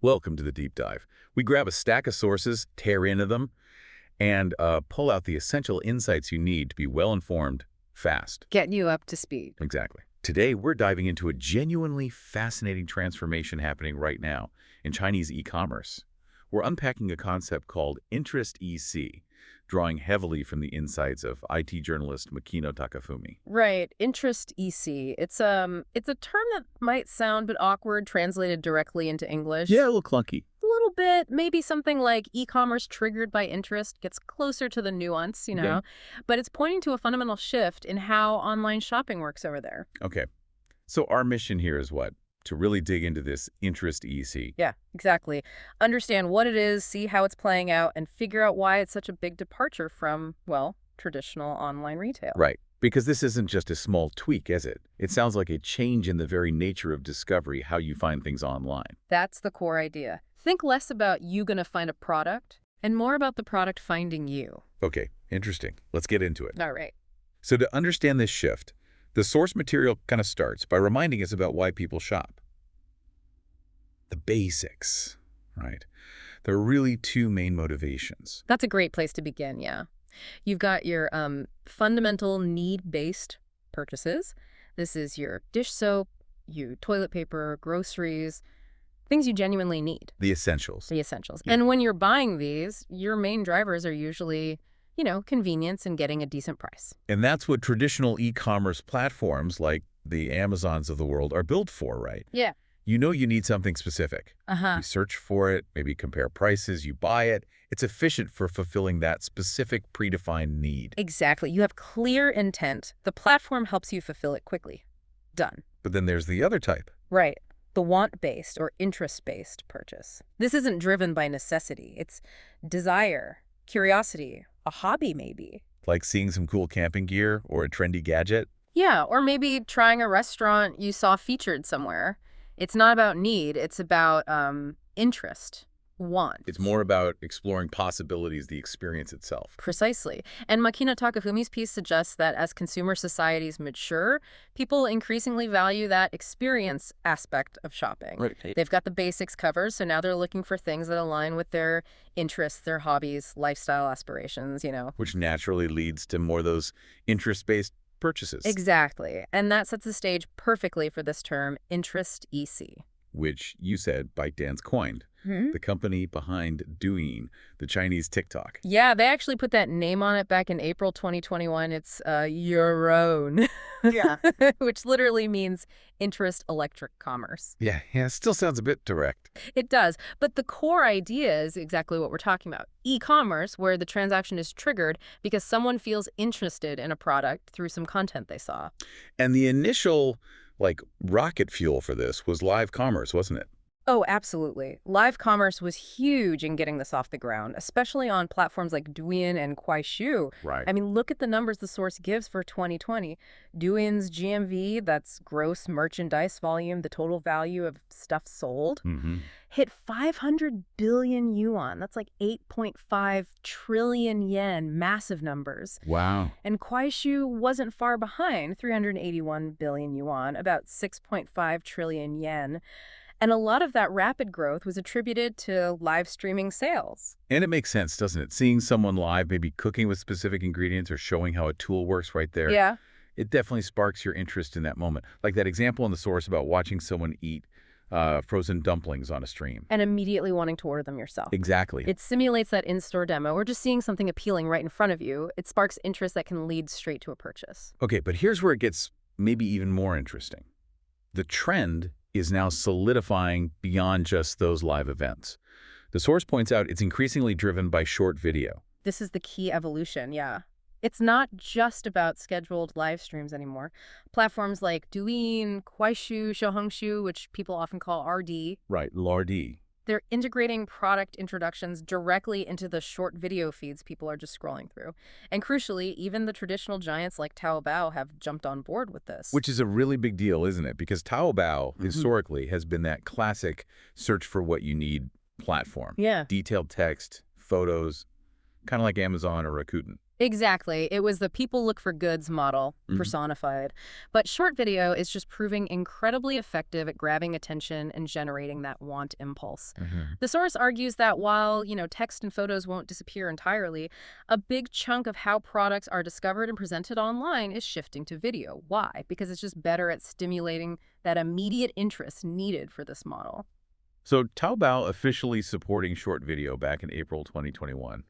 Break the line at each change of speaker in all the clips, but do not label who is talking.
Welcome to the deep dive. We grab a stack of sources, tear into them, and pull out the essential insights you need to be well-informed, fast.
Getting you up to speed.
Exactly. Today, we're diving into a genuinely fascinating transformation happening right now in Chinese e-commerce. We're unpacking a concept called Interest EC, drawing heavily from the insights of IT journalist Makino Takafumi.
Right. Interest EC. It's a term that might sound a bit awkward translated directly into English.
Yeah, a little clunky.
A little bit. Maybe something like e-commerce triggered by interest gets closer to the nuance,
Okay.
But it's pointing to a fundamental shift in how online shopping works over there.
Okay. So our mission here is what? To really dig into this Interest EC.
Yeah, exactly. Understand what it is, see how it's playing out, and figure out why it's such a big departure from, well, traditional online retail.
Right. Because this isn't just a small tweak, is it? It sounds like a change in the very nature of discovery, how you find things online.
That's the core idea. Think less about you going to find a product and more about the product finding you.
Okay, interesting. Let's get into it.
All right.
So to understand this shift, the source material kind of starts by reminding us about why people shop. The basics, right? There are really two main motivations.
That's a great place to begin, yeah. You've got your fundamental need-based purchases. This is your dish soap, your toilet paper, groceries, things you genuinely need.
The essentials.
The essentials.
Yeah.
And when you're buying these, your main drivers are usually, convenience and getting a decent price.
And that's what traditional e-commerce platforms like the Amazons of the world are built for, right?
Yeah.
You know you need something specific.
Uh-huh.
You search for it, maybe compare prices, you buy it. It's efficient for fulfilling that specific predefined need.
Exactly. You have clear intent. The platform helps you fulfill it quickly. Done.
But then there's the other type.
Right. The want-based or interest-based purchase. This isn't driven by necessity. It's desire, curiosity, a hobby maybe.
Like seeing some cool camping gear or a trendy gadget.
Yeah, or maybe trying a restaurant you saw featured somewhere. It's not about need. It's about interest, want.
It's more about exploring possibilities, the experience itself.
Precisely. And Makino Takafumi's piece suggests that as consumer societies mature, people increasingly value that experience aspect of shopping.
Right.
They've got the basics covered, so now they're looking for things that align with their interests, their hobbies, lifestyle aspirations,
Which naturally leads to more of those interest-based purchases.
Exactly. And that sets the stage perfectly for this term, Interest EC.
Which you said ByteDance coined. The company behind Douyin, the Chinese TikTok.
Yeah, they actually put that name on it back in April 2021. It's your own.
Yeah.
Which literally means interest electric commerce.
Yeah, still sounds a bit direct.
It does. But the core idea is exactly what we're talking about. E-commerce, where the transaction is triggered because someone feels interested in a product through some content they saw.
And the initial, rocket fuel for this was live commerce, wasn't it?
Oh, absolutely. Live commerce was huge in getting this off the ground, especially on platforms like Douyin and Kuaishou.
Right.
I mean, look at the numbers the source gives for 2020. Douyin's GMV, that's gross merchandise volume, the total value of stuff sold, hit 500 billion yuan. That's like 8.5 trillion yen, massive numbers.
Wow.
And Kuaishou wasn't far behind, 381 billion yuan, about 6.5 trillion yen. And a lot of that rapid growth was attributed to live streaming sales.
And it makes sense, doesn't it? Seeing someone live, maybe cooking with specific ingredients or showing how a tool works right there.
Yeah.
It definitely sparks your interest in that moment. Like that example in the source about watching someone eat frozen dumplings on a stream.
And immediately wanting to order them yourself.
Exactly.
It simulates that in-store demo or just seeing something appealing right in front of you. It sparks interest that can lead straight to a purchase.
Okay, but here's where it gets maybe even more interesting. The trend is now solidifying beyond just those live events. The source points out it's increasingly driven by short video.
This is the key evolution, yeah. It's not just about scheduled live streams anymore. Platforms like Douyin, Kuaishou, Xiaohongshu, which people often call RD.
Right, LARD.
They're integrating product introductions directly into the short video feeds people are just scrolling through. And crucially, even the traditional giants like Taobao have jumped on board with this.
Which is a really big deal, isn't it? Because Taobao, historically, has been that classic search for what you need platform.
Yeah.
Detailed text, photos, kind of like Amazon or Rakuten.
Exactly. It was the people look for goods model
Hmm.
personified. But short video is just proving incredibly effective at grabbing attention and generating that want impulse.
Hmm.
The source argues that while, text and photos won't disappear entirely, a big chunk of how products are discovered and presented online is shifting to video. Why? Because it's just better at stimulating that immediate interest needed for this model.
So Taobao officially supporting short video back in April 2021.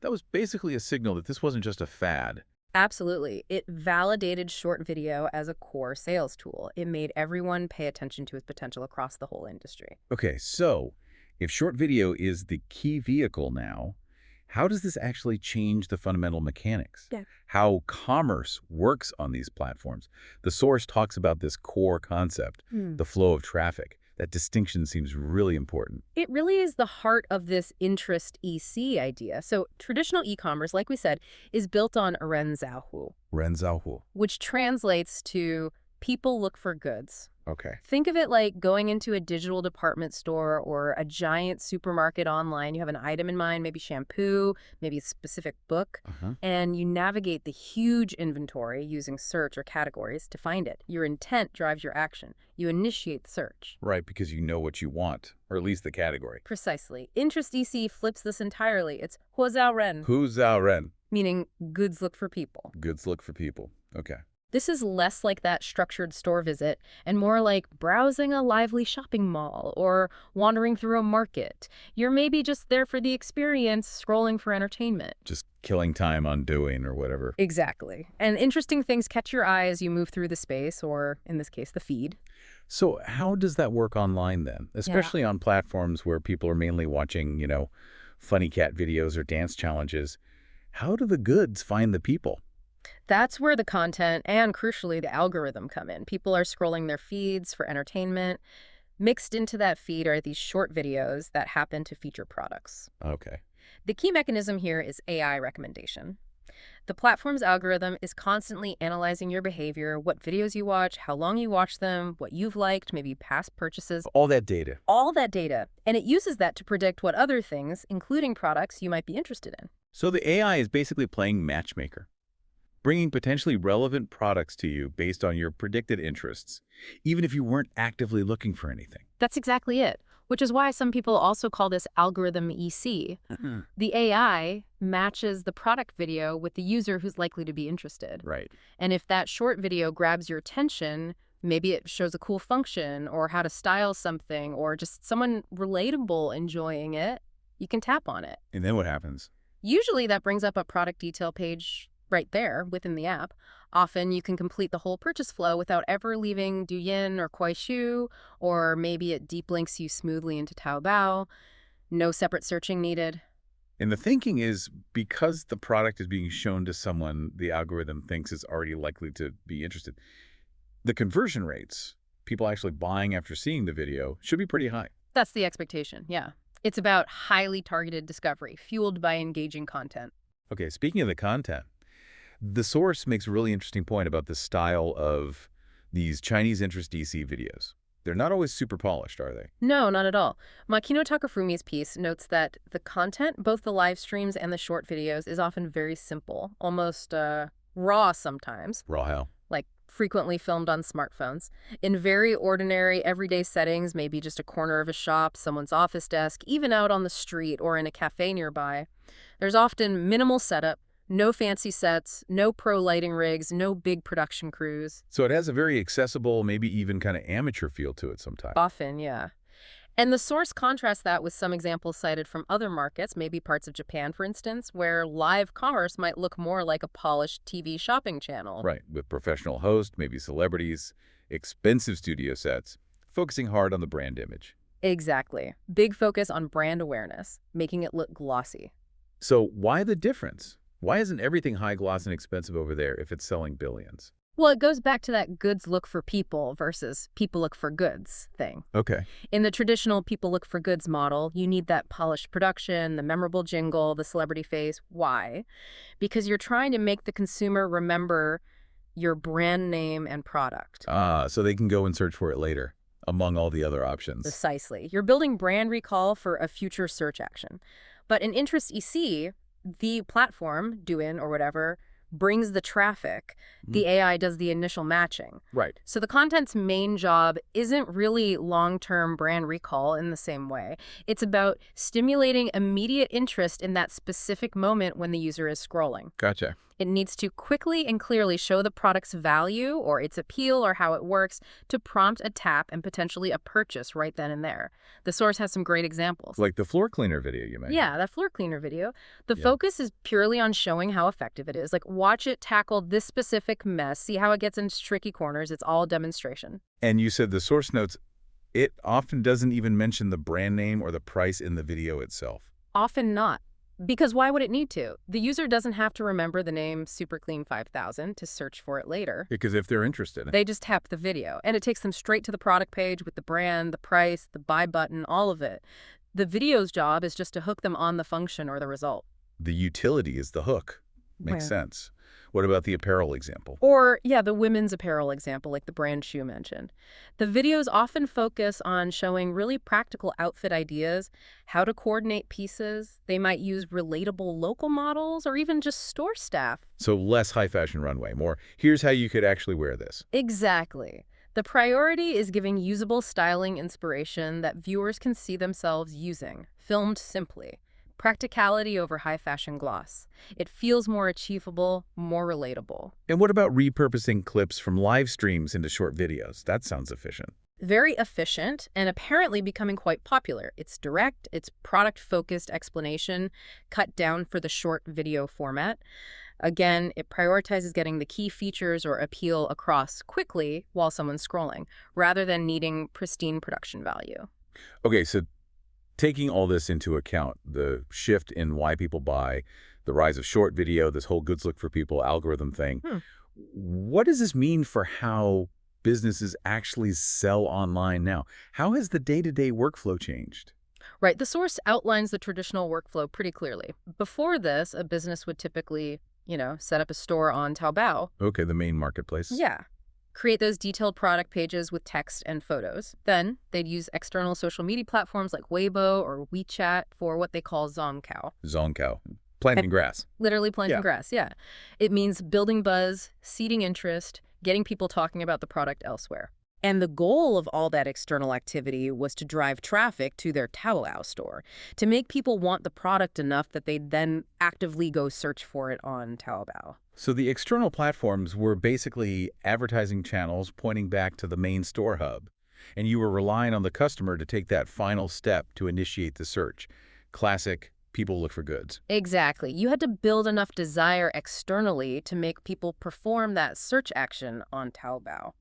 That was basically a signal that this wasn't just a fad.
Absolutely. It validated short video as a core sales tool. It made everyone pay attention to its potential across the whole industry.
Okay, so if short video is the key vehicle now, how does this actually change the fundamental mechanics?
Yeah.
How commerce works on these platforms? The source talks about this core concept, the flow of traffic. That distinction seems really important.
It really is the heart of this interest EC idea. So traditional e-commerce, like we said, is built on Renzhou,
Renzhou.
which translates to people look for goods.
Okay.
Think of it like going into a digital department store or a giant supermarket online. You have an item in mind, maybe shampoo, maybe a specific book,
Uh-huh.
and you navigate the huge inventory using search or categories to find it. Your intent drives your action. You initiate the search.
Right, because you know what you want, or at least the category.
Precisely. Interest EC flips this entirely. It's 货giao人,
Who's Zhao Ren?
meaning goods look for people.
Goods look for people. Okay.
This is less like that structured store visit and more like browsing a lively shopping mall or wandering through a market. You're maybe just there for the experience, scrolling for entertainment.
Just killing time on doing or whatever.
Exactly. And interesting things catch your eye as you move through the space, or in this case, the feed.
So how does that work online then? Especially on platforms where people are mainly watching, funny cat videos or dance challenges. How do the goods find the people?
That's where the content and, crucially, the algorithm come in. People are scrolling their feeds for entertainment. Mixed into that feed are these short videos that happen to feature products.
Okay.
The key mechanism here is AI recommendation. The platform's algorithm is constantly analyzing your behavior, what videos you watch, how long you watch them, what you've liked, maybe past purchases,
All that data.
all that data. And it uses that to predict what other things, including products, you might be interested in.
So the AI is basically playing matchmaker, bringing potentially relevant products to you based on your predicted interests, even if you weren't actively looking for anything.
That's exactly it, which is why some people also call this algorithm EC. The AI matches the product video with the user who's likely to be interested.
Right.
And if that short video grabs your attention, maybe it shows a cool function or how to style something or just someone relatable enjoying it, you can tap on it.
And then what happens?
Usually that brings up a product detail page right there within the app. Often you can complete the whole purchase flow without ever leaving Douyin or Kuaishou, or maybe it deep links you smoothly into Taobao. No separate searching needed.
And the thinking is because the product is being shown to someone the algorithm thinks is already likely to be interested, the conversion rates, people actually buying after seeing the video, should be pretty high.
That's the expectation, yeah. It's about highly targeted discovery, fueled by engaging content.
Okay, speaking of the content, the source makes a really interesting point about the style of these Chinese interest DC videos. They're not always super polished, are they?
No, not at all. Makino Takafumi's piece notes that the content, both the live streams and the short videos, is often very simple, almost raw sometimes,
Raw hell.
like frequently filmed on smartphones. In very ordinary, everyday settings, maybe just a corner of a shop, someone's office desk, even out on the street or in a cafe nearby. There's often minimal setup, no fancy sets, no pro lighting rigs, no big production crews.
So it has a very accessible, maybe even kind of amateur feel to it sometimes.
Often, yeah. And the source contrasts that with some examples cited from other markets, maybe parts of Japan, for instance, where live commerce might look more like a polished TV shopping channel.
Right, with professional hosts, maybe celebrities, expensive studio sets, focusing hard on the brand image.
Exactly. Big focus on brand awareness, making it look glossy.
So why the difference? Why isn't everything high gloss and expensive over there if it's selling billions?
Well, it goes back to that goods look for people versus people look for goods thing.
Okay.
In the traditional people look for goods model, you need that polished production, the memorable jingle, the celebrity face. Why? Because you're trying to make the consumer remember your brand name and product.
Ah, so they can go and search for it later, among all the other options.
Precisely. You're building brand recall for a future search action. But in interest EC, The platform, Douyin or whatever, brings the traffic.
Mhm.
The AI does the initial matching.
Right.
So the content's main job isn't really long-term brand recall in the same way. It's about stimulating immediate interest in that specific moment when the user is scrolling.
Gotcha.
It needs to quickly and clearly show the product's value or its appeal or how it works to prompt a tap and potentially a purchase right then and there. The source has some great examples.
Like the floor cleaner video you mentioned.
Yeah, that floor cleaner video. The
Yeah.
focus is purely on showing how effective it is. Like, watch it tackle this specific mess, see how it gets into tricky corners. It's all demonstration.
And you said the source notes, it often doesn't even mention the brand name or the price in the video itself.
Often not. Because why would it need to? The user doesn't have to remember the name Super Clean 5000 to search for it later.
Because if they're interested.
They just tap the video, and it takes them straight to the product page with the brand, the price, the buy button, all of it. The video's job is just to hook them on the function or the result.
The utility is the hook. Makes sense. What about the apparel example?
Or, yeah, the women's apparel example, like the brand shoe mentioned. The videos often focus on showing really practical outfit ideas, how to coordinate pieces. They might use relatable local models or even just store staff.
So less high fashion runway, more here's how you could actually wear this.
Exactly. The priority is giving usable styling inspiration that viewers can see themselves using, filmed simply. Practicality over high fashion gloss. It feels more achievable, more relatable.
And what about repurposing clips from live streams into short videos? That sounds efficient.
Very efficient and apparently becoming quite popular. It's direct, it's product-focused explanation, cut down for the short video format. Again, it prioritizes getting the key features or appeal across quickly while someone's scrolling, rather than needing pristine production value.
Okay, so taking all this into account, the shift in why people buy, the rise of short video, this whole goods look for people algorithm thing, what does this mean for how businesses actually sell online now? How has the day-to-day workflow changed?
Right, the source outlines the traditional workflow pretty clearly. Before this, a business would typically, set up a store on Taobao.
Okay, the main marketplace.
Yeah. Create those detailed product pages with text and photos. Then they'd use external social media platforms like Weibo or WeChat for what they call Zongcao.
Zongcao. Planting grass.
Literally planting
Yeah.
grass, yeah. It means building buzz, seeding interest, getting people talking about the product elsewhere. And the goal of all that external activity was to drive traffic to their Taobao store, to make people want the product enough that they'd then actively go search for it on Taobao.
So the external platforms were basically advertising channels pointing back to the main store hub, and you were relying on the customer to take that final step to initiate the search. Classic, people look for goods.
Exactly. You had to build enough desire externally to make people perform that search action on Taobao.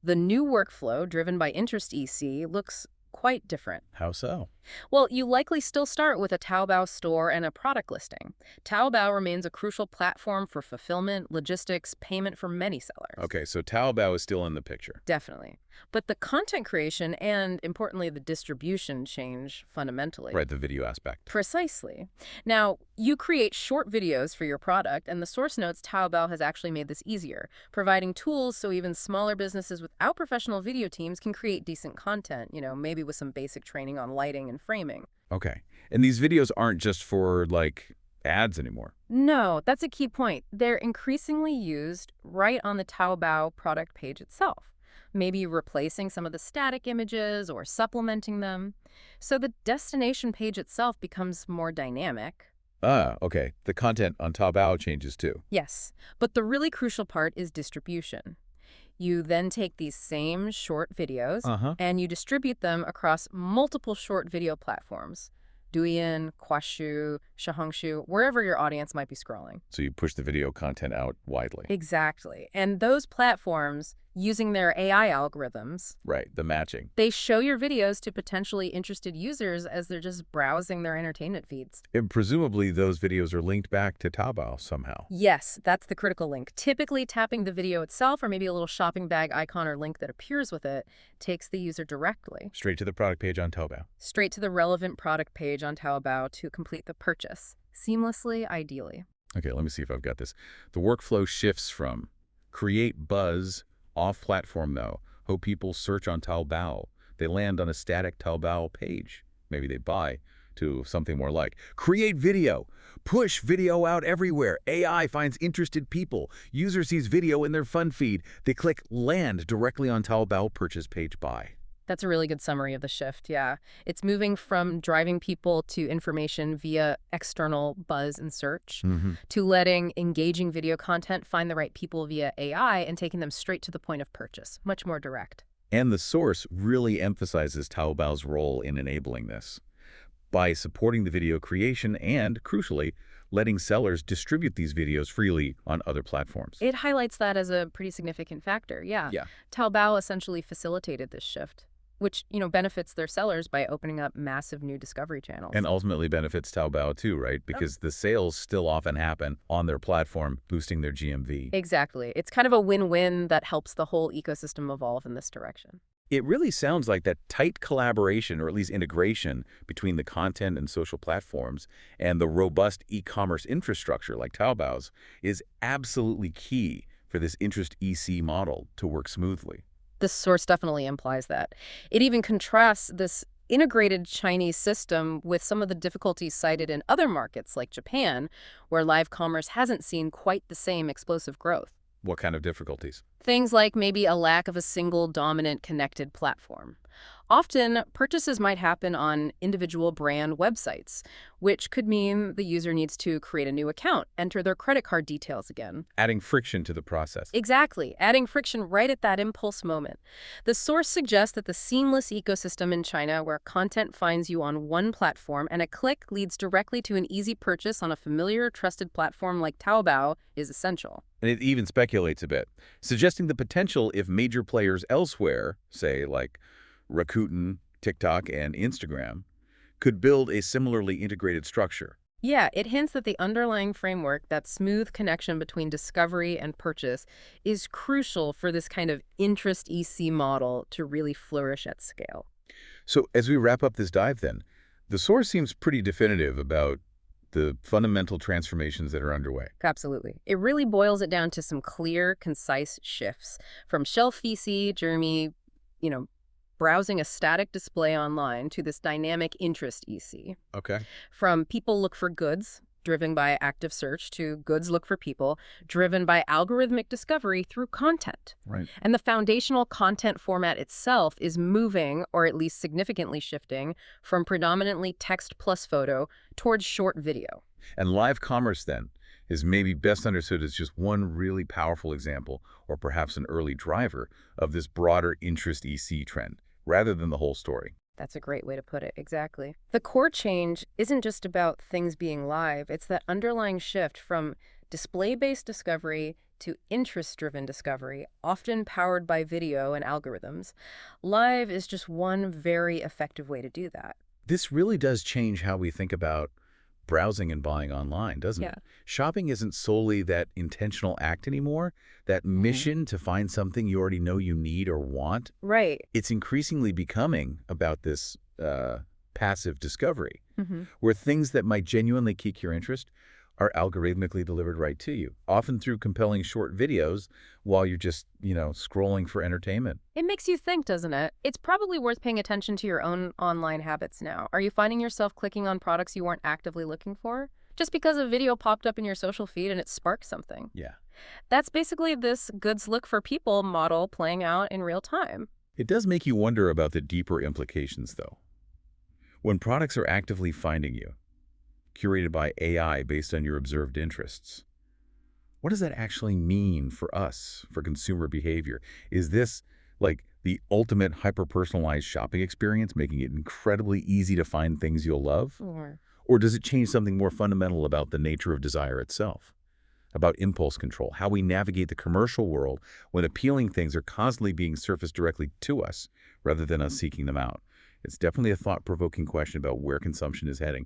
The new workflow, driven by Interest EC, looks quite different.
How so?
Well, you likely still start with a Taobao store and a product listing. Taobao remains a crucial platform for fulfillment, logistics, payment for many sellers.
Okay, so Taobao is still in the picture.
Definitely. But the content creation and, importantly, the distribution change fundamentally.
Right, the video aspect.
Precisely. Now, you create short videos for your product, and the source notes Taobao has actually made this easier, providing tools so even smaller businesses without professional video teams can create decent content, maybe with some basic training on lighting and framing.
Okay. And these videos aren't just for, like, ads anymore.
No, that's a key point. They're increasingly used right on the Taobao product page itself, maybe replacing some of the static images or supplementing them. So the destination page itself becomes more dynamic.
Ah, okay. The content on Taobao changes too.
Yes, but the really crucial part is distribution. You then take these same short videos and you distribute them across multiple short video platforms. Douyin, Kuaishu, Xiaohongshu, wherever your audience might be scrolling.
So you push the video content out widely.
Exactly. And those platforms, using their AI algorithms,
Right, the matching.
they show your videos to potentially interested users as they're just browsing their entertainment feeds.
And presumably those videos are linked back to Taobao somehow.
Yes, that's the critical link. Typically, tapping the video itself or maybe a little shopping bag icon or link that appears with it takes the user directly
Straight to the product page on Taobao.
straight to the relevant product page on Taobao to complete the purchase, seamlessly, ideally.
Okay, let me see if I've got this. The workflow shifts from create buzz, off-platform though, hope people search on Taobao. They land on a static Taobao page. Maybe they buy, to something more like, create video, push video out everywhere, AI finds interested people, user sees video in their fun feed, they click land directly on Taobao purchase page buy.
That's a really good summary of the shift, yeah. It's moving from driving people to information via external buzz and search to letting engaging video content find the right people via AI and taking them straight to the point of purchase. Much more direct.
And the source really emphasizes Taobao's role in enabling this by supporting the video creation and, crucially, letting sellers distribute these videos freely on other platforms.
It highlights that as a pretty significant factor, yeah.
Yeah.
Taobao essentially facilitated this shift, which, benefits their sellers by opening up massive new discovery channels.
And ultimately benefits Taobao too, right? Because the sales still often happen on their platform, boosting their GMV.
Exactly. It's kind of a win-win that helps the whole ecosystem evolve in this direction.
It really sounds like that tight collaboration, or at least integration, between the content and social platforms and the robust e-commerce infrastructure like Taobao's is absolutely key for this interest EC model to work smoothly.
This source definitely implies that. It even contrasts this integrated Chinese system with some of the difficulties cited in other markets like Japan, where live commerce hasn't seen quite the same explosive growth.
What kind of difficulties?
Things like maybe a lack of a single dominant connected platform. Often, purchases might happen on individual brand websites, which could mean the user needs to create a new account, enter their credit card details again.
Adding friction to the process.
Exactly, adding friction right at that impulse moment. The source suggests that the seamless ecosystem in China, where content finds you on one platform and a click leads directly to an easy purchase on a familiar, trusted platform like Taobao, is essential.
And it even speculates a bit, suggesting the potential if major players elsewhere, say like Rakuten, TikTok, and Instagram, could build a similarly integrated structure.
Yeah, it hints that the underlying framework, that smooth connection between discovery and purchase, is crucial for this kind of interest EC model to really flourish at scale.
So as we wrap up this dive then, the source seems pretty definitive about the fundamental transformations that are underway.
Absolutely. It really boils it down to some clear, concise shifts from shelf VC, Jeremy, browsing a static display online to this dynamic interest EC.
Okay.
From people look for goods, driven by active search, to goods look for people, driven by algorithmic discovery through content.
Right.
And the foundational content format itself is moving, or at least significantly shifting, from predominantly text plus photo towards short video.
And live commerce then is maybe best understood as just one really powerful example, or perhaps an early driver, of this broader interest EC trend, rather than the whole story.
That's a great way to put it, exactly. The core change isn't just about things being live, it's that underlying shift from display-based discovery to interest-driven discovery, often powered by video and algorithms. Live is just one very effective way to do that.
This really does change how we think about browsing and buying online, doesn't it? Shopping isn't solely that intentional act anymore, that mission to find something you already know you need or want.
Right.
It's increasingly becoming about this passive discovery, where things that might genuinely pique your interest are algorithmically delivered right to you, often through compelling short videos while you're just, scrolling for entertainment.
It makes you think, doesn't it? It's probably worth paying attention to your own online habits now. Are you finding yourself clicking on products you weren't actively looking for? Just because a video popped up in your social feed and it sparked something.
Yeah.
That's basically this goods look for people model playing out in real time.
It does make you wonder about the deeper implications, though. When products are actively finding you, curated by AI based on your observed interests, what does that actually mean for us, for consumer behavior? Is this like the ultimate hyper-personalized shopping experience, making it incredibly easy to find things you'll love? Or does it change something more fundamental about the nature of desire itself? About impulse control, how we navigate the commercial world when appealing things are constantly being surfaced directly to us rather than us seeking them out? It's definitely a thought-provoking question about where consumption is heading.